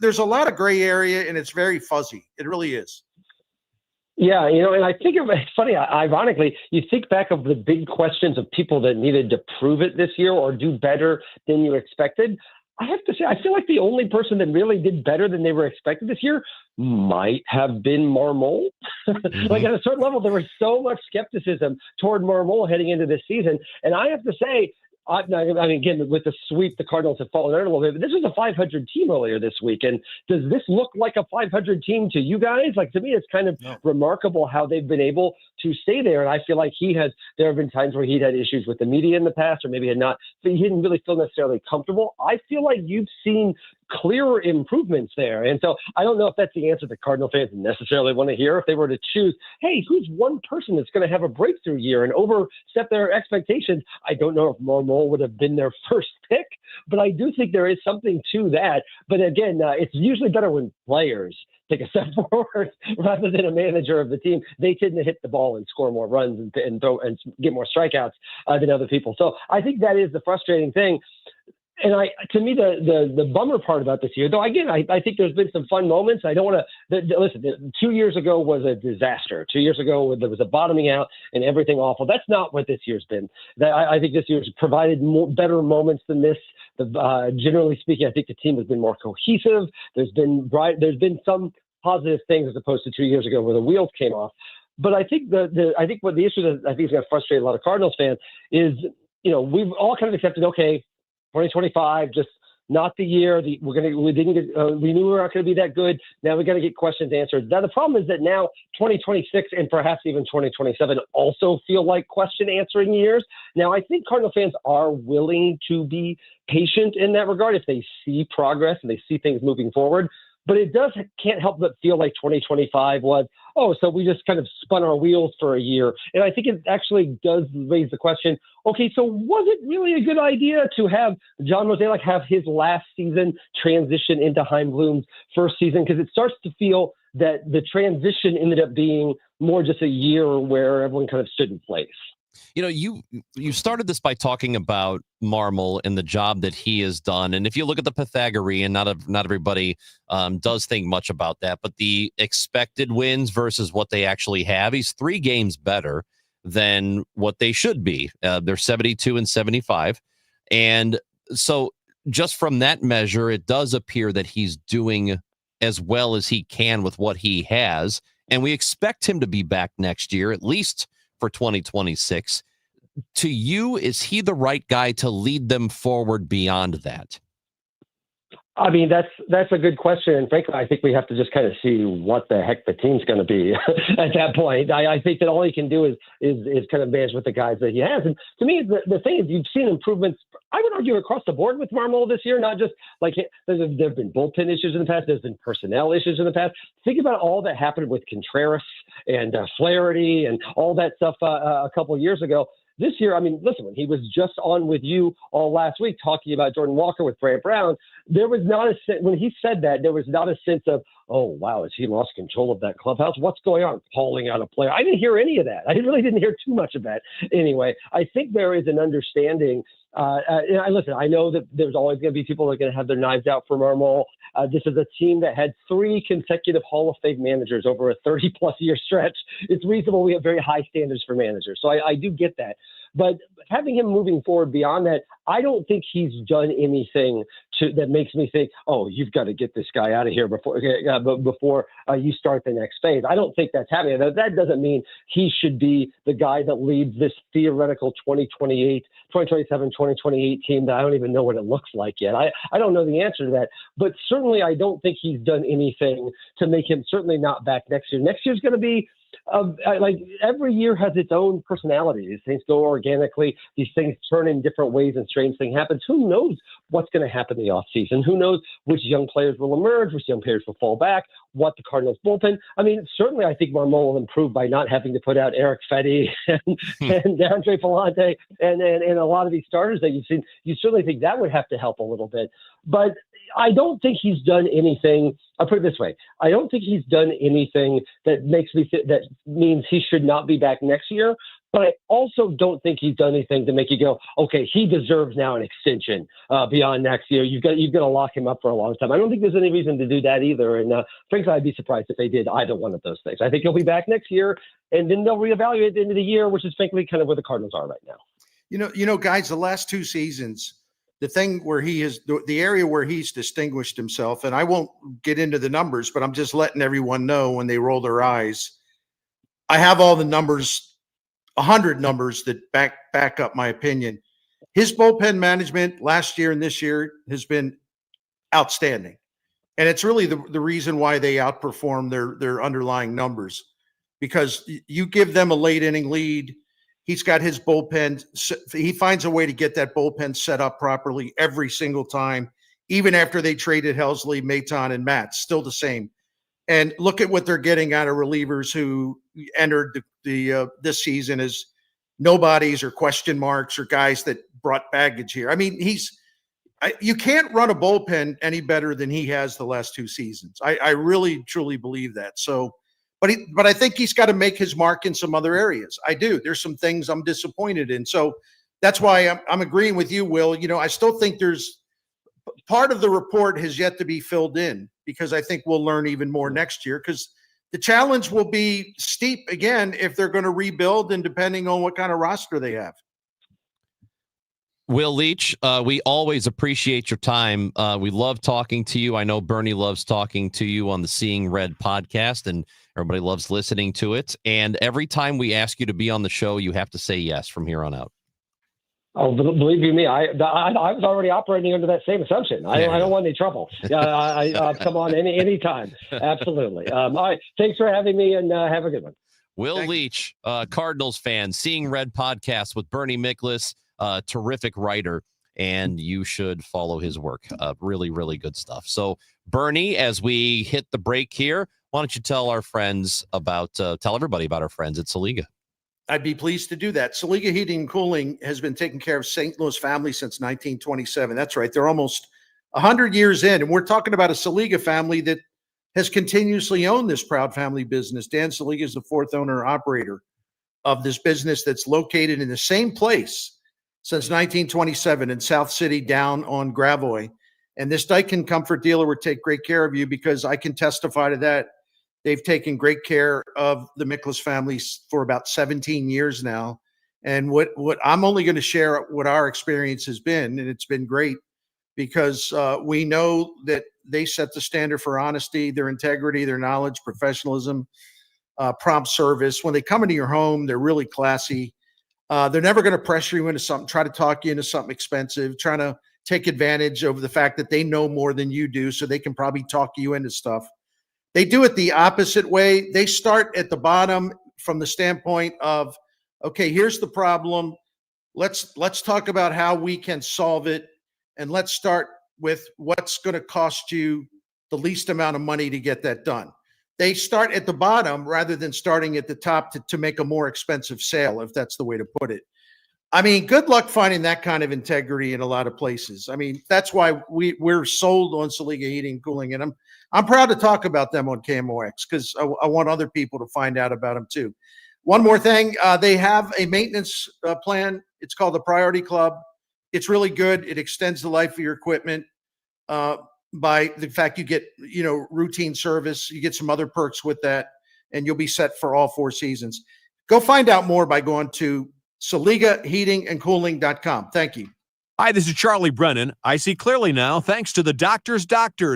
There's a lot of gray area, and it's very fuzzy. It really is. Yeah, and I think it's funny, ironically, you think back of the big questions of people that needed to prove it this year or do better than you expected. I have to say, I feel like the only person that really did better than they were expected this year might have been Marmol. Like at a certain level, there was so much skepticism toward Marmol heading into this season. And I have to say, I mean, again, with the sweep, the Cardinals have fallen out a little bit, but this was a 500 team earlier this week. And does this look like a 500 team to you guys? Like, to me, it's kind of remarkable how they've been able to stay there. And I feel like there have been times where he'd had issues with the media in the past, or maybe had not, but he didn't really feel necessarily comfortable. I feel like you've seen clear improvements there. And so I don't know if that's the answer that Cardinal fans necessarily want to hear. If they were to choose, hey, who's one person that's going to have a breakthrough year and overstep their expectations, I don't know if Marmol would have been their first pick, but I do think there is something to that. But again, it's usually better when players take a step forward rather than a manager of the team. They tend to hit the ball and score more runs and throw and get more strikeouts than other people. So I think that is the frustrating thing. And to me, the bummer part about this year, though, again, I think there's been some fun moments. I don't want to listen. 2 years ago was a disaster. 2 years ago, there was a bottoming out and everything awful. That's not what this year's been. I think this year's provided better moments than this. Generally speaking, I think the team has been more cohesive. There's been some positive things as opposed to 2 years ago where the wheels came off. But I think what the issue that I think is going to frustrate a lot of Cardinals fans is, we've all kind of accepted, okay, 2025, just not the year. We knew we were not going to be that good. Now we got to get questions answered. Now the problem is that now 2026 and perhaps even 2027 also feel like question answering years. Now I think Cardinal fans are willing to be patient in that regard if they see progress and they see things moving forward. But it can't help but feel like 2025 was, so we just kind of spun our wheels for a year. And I think it actually does raise the question, okay, so was it really a good idea to have John Mozeliak have his last season transition into Chaim Bloom's first season? Because it starts to feel that the transition ended up being more just a year where everyone kind of stood in place. You started this by talking about Marmol and the job that he has done. And if you look at the Pythagorean, not everybody does think much about that, but the expected wins versus what they actually have, he's 3 games better than what they should be. They're 72 and 75. And so just from that measure, it does appear that he's doing as well as he can with what he has. And we expect him to be back next year, at least for 2026. To you, is he the right guy to lead them forward beyond that? I mean, that's a good question. And frankly, I think we have to just kind of see what the heck the team's going to be at that point. I think that all he can do is kind of manage with the guys that he has. And to me, the thing is, you've seen improvements, I would argue, across the board with Marmol this year, not just like there have been bullpen issues in the past. There's been personnel issues in the past. Think about all that happened with Contreras and Flaherty and all that stuff a couple of years ago. This year, I mean, listen, when he was just on with you all last week talking about Jordan Walker with Brant Brown, there was not when he said that, there was not a sense of, oh, wow, has he lost control of that clubhouse? What's going on? Calling out a player. I didn't hear any of that. I really didn't hear too much of that. Anyway, I think there is an understanding. Listen, I know that there's always going to be people that are going to have their knives out for Marmol. This is a team that had 3 consecutive Hall of Fame managers over a 30-plus year stretch. It's reasonable. We have very high standards for managers. So I do get that. But having him moving forward beyond that, I don't think he's done anything that makes me think, oh, you've got to get this guy out of here before you start the next phase. I don't think that's happening. That doesn't mean he should be the guy that leads this theoretical 2027, 2028 team that I don't even know what it looks like yet. I don't know the answer to that. But certainly I don't think he's done anything to make him certainly not back next year. Next year's going to be like every year has its own personality. These things go organically. These things turn in different ways and strange thing happens. Who knows what's going to happen in the offseason? Who knows which young players will emerge, which young players will fall back, what the Cardinals bullpen. I mean, certainly I think Marmol will improve by not having to put out Eric Fetty and Andre Palante and a lot of these starters that you've seen. You certainly think that would have to help a little bit. But I don't think he's done anything. I'll put it this way. I don't think he's done anything that makes me that means he should not be back next year. But I also don't think he's done anything to make you go, okay, he deserves now an extension beyond next year. You've got to lock him up for a long time. I don't think there's any reason to do that either. And frankly, I'd be surprised if they did either one of those things. I think he'll be back next year, and then they'll reevaluate at the end of the year, which is frankly kind of where the Cardinals are right now. You know, guys, the last 2 seasons, the thing where he is the area where he's distinguished himself, and I won't get into the numbers, but I'm just letting everyone know when they roll their eyes. I have all the numbers, 100 numbers that back up my opinion. His bullpen management last year and this year has been outstanding. And it's really the reason why they outperform their underlying numbers, because you give them a late inning lead. He's got his bullpen. He finds a way to get that bullpen set up properly every single time. even after they traded Helsley, Maton, and Matz, still the same. And look at what they're getting out of relievers who entered the this season as nobodies or question marks or guys that brought baggage here. I mean, you can't run a bullpen any better than he has the last 2 seasons. I really, truly believe that. So, but I think he's got to make his mark in some other areas. I do. There's some things I'm disappointed in. So that's why I'm agreeing with you, Will. You know, I still think there's part of the report has yet to be filled in, because I think we'll learn even more next year, because the challenge will be steep again if they're going to rebuild, and depending on what kind of roster they have. Will Leach, we always appreciate your time. We love talking to you. I know Bernie loves talking to you on the Seeing Red podcast, and everybody loves listening to it. And every time we ask you to be on the show, you have to say yes from here on out. Oh, believe you me, I was already operating under that same assumption. I don't want any trouble. I come on any time. Absolutely. All right. Thanks for having me, and have a good one. Will Leach, Cardinals fan, Seeing Red podcast with Bernie Miklasz, terrific writer, and you should follow his work. Really, really good stuff. So, Bernie, as we hit the break here, why don't you tell our friends tell everybody about our friends at Saliga? I'd be pleased to do that. Saliga Heating and Cooling has been taking care of St. Louis families since 1927. That's right. They're almost 100 years in. And we're talking about a Saliga family that has continuously owned this proud family business. Dan Saliga is the 4th owner operator of this business that's located in the same place since 1927 in South City down on Gravois. And this Daikin Comfort dealer would take great care of you, because I can testify to that. They've taken great care of the Miklasz families for about 17 years now. And what I'm only going to share what our experience has been, and it's been great, because we know that they set the standard for honesty, their integrity, their knowledge, professionalism, prompt service. When they come into your home, they're really classy. They're never going to pressure you into something, try to talk you into something expensive, trying to take advantage of the fact that they know more than you do, so they can probably talk you into stuff. They do it the opposite way. They start at the bottom from the standpoint of, okay, here's the problem. Let's talk about how we can solve it. And let's start with what's going to cost you the least amount of money to get that done. They start at the bottom rather than starting at the top to make a more expensive sale, if that's the way to put it. I mean, good luck finding that kind of integrity in a lot of places. I mean, that's why we're sold on Saliga Heating and Cooling, and I'm proud to talk about them on KMOX, because I want other people to find out about them too. One more thing, they have a maintenance plan. It's called the Priority Club. It's really good. It extends the life of your equipment by the fact you get, routine service. You get some other perks with that, and you'll be set for all 4 seasons. Go find out more by going to SaligaHeatingandCooling.com. Thank you. Hi, this is Charlie Brennan. I see clearly now thanks to the doctors,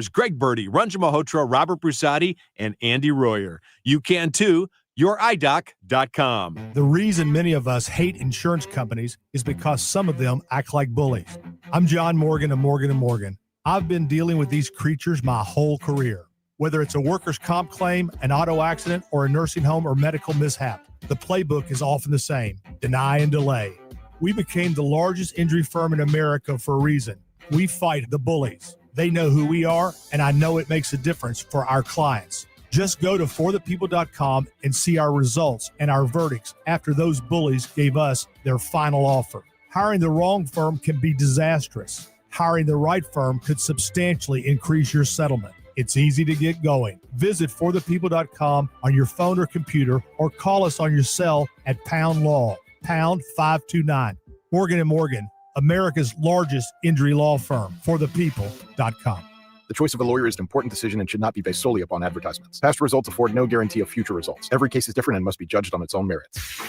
Greg Birdie, Ranjan Malhotra, Robert Brusati, and Andy Royer. You can too. YourEyeDoc.com. The reason many of us hate insurance companies is because some of them act like bullies. I'm John Morgan of Morgan & Morgan. I've been dealing with these creatures my whole career. Whether it's a workers' comp claim, an auto accident, or a nursing home or medical mishap, the playbook is often the same: deny and delay. We became the largest injury firm in America for a reason. We fight the bullies. They know who we are, and I know it makes a difference for our clients. Just go to forthepeople.com and see our results and our verdicts after those bullies gave us their final offer. Hiring the wrong firm can be disastrous. Hiring the right firm could substantially increase your settlement. It's easy to get going. Visit forthepeople.com on your phone or computer, or call us on your cell at Pound Law, pound 529. Morgan & Morgan, America's largest injury law firm. forthepeople.com. The choice of a lawyer is an important decision and should not be based solely upon advertisements. Past results afford no guarantee of future results. Every case is different and must be judged on its own merits.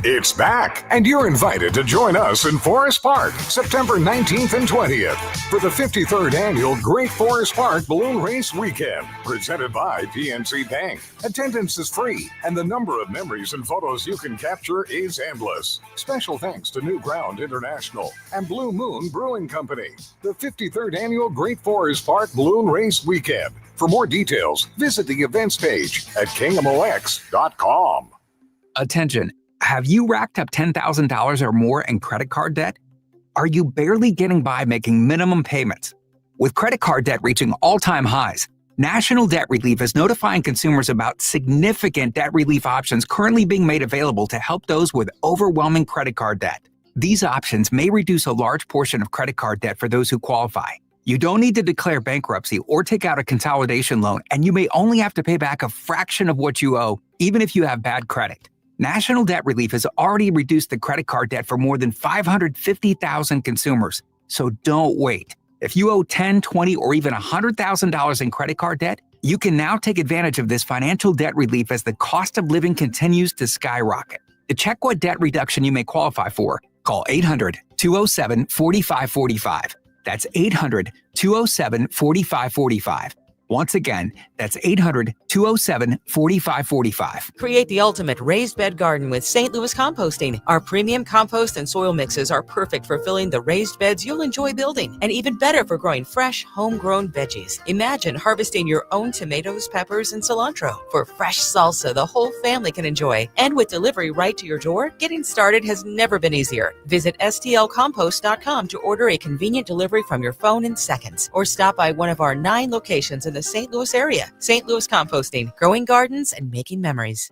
It's back, and you're invited to join us in Forest Park, September 19th and 20th, for the 53rd Annual Great Forest Park Balloon Race Weekend, presented by PNC Bank. Attendance is free, and the number of memories and photos you can capture is endless. Special thanks to New Ground International and Blue Moon Brewing Company. The 53rd Annual Great Forest Park Balloon Race Weekend. For more details, visit the events page at KMOX.com. Attention. Have you racked up $10,000 or more in credit card debt? Are you barely getting by making minimum payments? With credit card debt reaching all-time highs, National Debt Relief is notifying consumers about significant debt relief options currently being made available to help those with overwhelming credit card debt. These options may reduce a large portion of credit card debt for those who qualify. You don't need to declare bankruptcy or take out a consolidation loan, and you may only have to pay back a fraction of what you owe, even if you have bad credit. National Debt Relief has already reduced the credit card debt for more than 550,000 consumers. So don't wait. If you owe $10,000, $20,000, or even $100,000 in credit card debt, you can now take advantage of this financial debt relief as the cost of living continues to skyrocket. To check what debt reduction you may qualify for, call 800-207-4545. That's 800-207-4545. Once again, that's 800-207-4545. Create the ultimate raised bed garden with St. Louis Composting. Our premium compost and soil mixes are perfect for filling the raised beds you'll enjoy building, and even better for growing fresh, homegrown veggies. Imagine harvesting your own tomatoes, peppers, and cilantro for fresh salsa the whole family can enjoy. And with delivery right to your door, getting started has never been easier. Visit stlcompost.com to order a convenient delivery from your phone in seconds, or stop by one of our 9 locations in the St. Louis area. St. Louis Composting, growing gardens and making memories.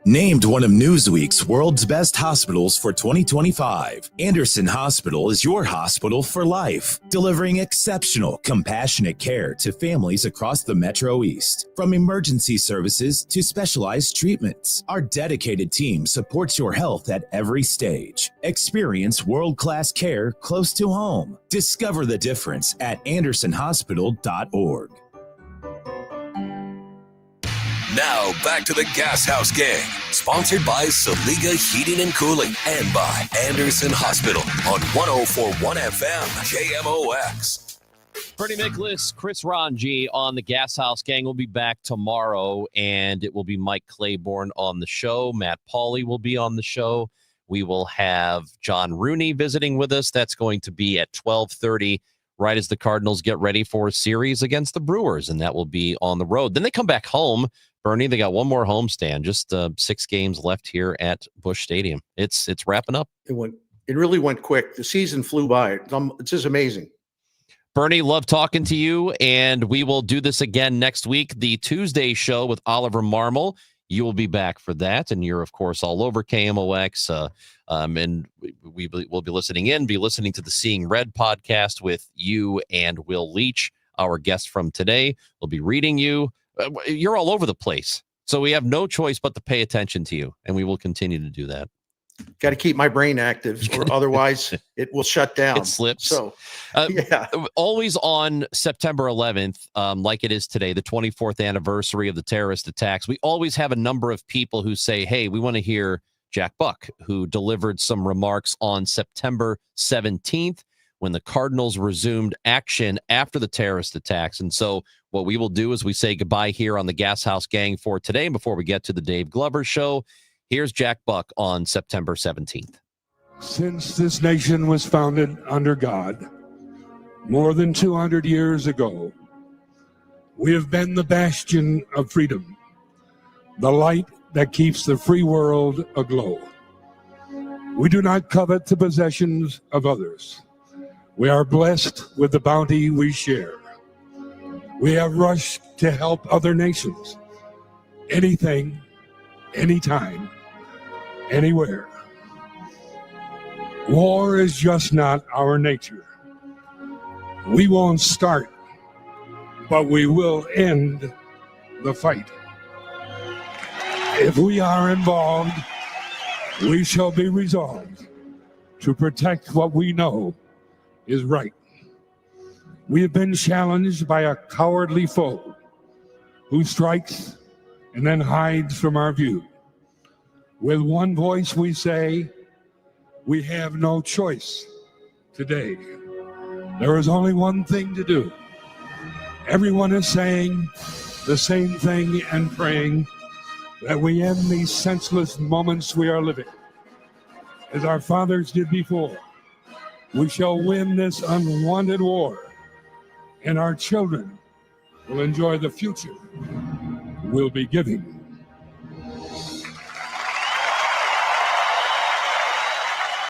Named one of Newsweek's World's Best Hospitals for 2025, Anderson Hospital is your hospital for life, delivering exceptional, compassionate care to families across the Metro East. From emergency services to specialized treatments, our dedicated team supports your health at every stage. Experience world-class care close to home. Discover the difference at andersonhospital.org. Now back to the Gashouse Gang, sponsored by Saliga Heating and Cooling and by Anderson Hospital on 104.1 FM KMOX. Bernie Miklas, Chris Ranji on the Gashouse Gang will be back tomorrow, and it will be Mike Claiborne on the show. Matt Pauley will be on the show. We will have John Rooney visiting with us. That's going to be at 12:30, right as the Cardinals get ready for a series against the Brewers, and that will be on the road. Then they come back home. Bernie, they got one more homestand, just 6 games left here at Busch Stadium. It's wrapping up. It really went quick. The season flew by. It's just amazing. Bernie, love talking to you, and we will do this again next week. The Tuesday show with Oliver Marmol. You will be back for that, and you're, of course, all over KMOX. And we will be listening to the Seeing Red podcast with you and Will Leach, our guest from today. We'll be reading you. You're all over the place, so we have no choice but to pay attention to you, and we will continue to do that. Got to keep my brain active, or otherwise it will shut down. It slips. So, yeah. Always on September 11th, like it is today, the 24th anniversary of the terrorist attacks, we always have a number of people who say, hey, we want to hear Jack Buck, who delivered some remarks on September 17th when the Cardinals resumed action after the terrorist attacks. And so what we will do is we say goodbye here on the Gashouse Gang for today. And before we get to the Dave Glover Show, here's Jack Buck on September 17th. Since this nation was founded under God more than 200 years ago, we have been the bastion of freedom, the light that keeps the free world aglow. We do not covet the possessions of others. We are blessed with the bounty we share. We have rushed to help other nations. Anything, anytime, anywhere. War is just not our nature. We won't start, but we will end the fight. If we are involved, we shall be resolved to protect what we know is right. We have been challenged by a cowardly foe who strikes and then hides from our view. With one voice we say, we have no choice today. There is only one thing to do. Everyone is saying the same thing and praying that we end these senseless moments we are living. As our fathers did before, we shall win this unwanted war, and our children will enjoy the future we'll be giving